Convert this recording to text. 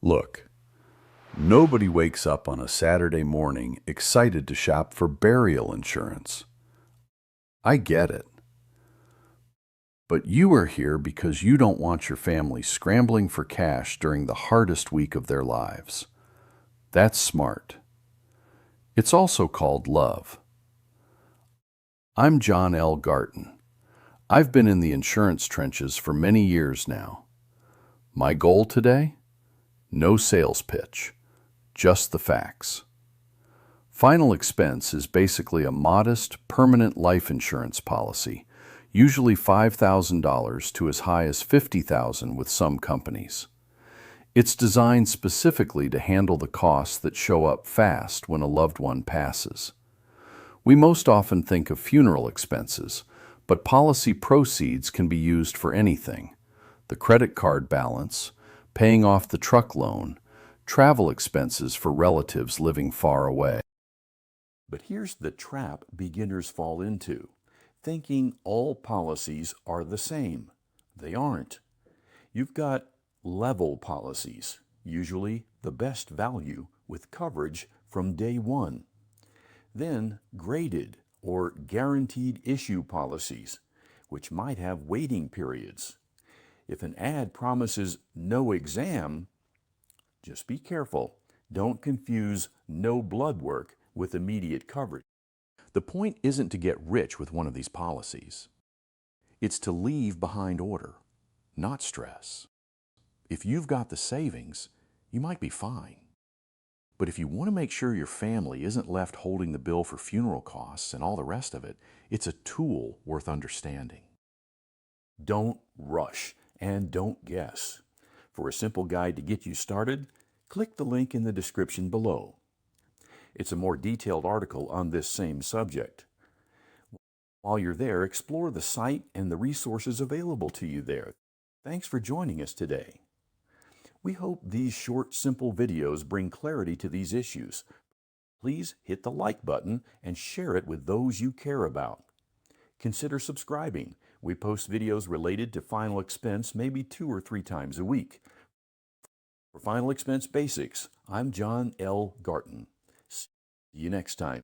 Look, nobody wakes up on a Saturday morning excited to shop for burial insurance. I get it. But you are here because you don't want your family scrambling for cash during the hardest week of their lives. That's smart. It's also called love. I'm John L. Garton. I've been in the insurance trenches for many years now. My goal today? No sales pitch, just the facts. Final expense is basically a modest, permanent life insurance policy, usually $5,000 to as high as $50,000 with some companies. It's designed specifically to handle the costs that show up fast when a loved one passes. We most often think of funeral expenses, but policy proceeds can be used for anything: the credit card balance, paying off the truck loan, travel expenses for relatives living far away. But here's the trap beginners fall into, thinking all policies are the same. They aren't. You've got level policies, usually the best value with coverage from day one. Then graded or guaranteed issue policies, which might have waiting periods. If an ad promises no exam, just be careful. Don't confuse no blood work with immediate coverage. The point isn't to get rich with one of these policies. It's to leave behind order, not stress. If you've got the savings, you might be fine. But if you want to make sure your family isn't left holding the bill for funeral costs and all the rest of it, it's a tool worth understanding. Don't rush and don't guess. For a simple guide to get you started, click the link in the description below. It's a more detailed article on this same subject. While you're there, explore the site and the resources available to you there. Thanks for joining us today. We hope these short, simple videos bring clarity to these issues. Please hit the like button and share it with those you care about. Consider subscribing. We post videos related to final expense maybe 2 or 3 times a week. For Final Expense Basics, I'm John L. Garton. See you next time.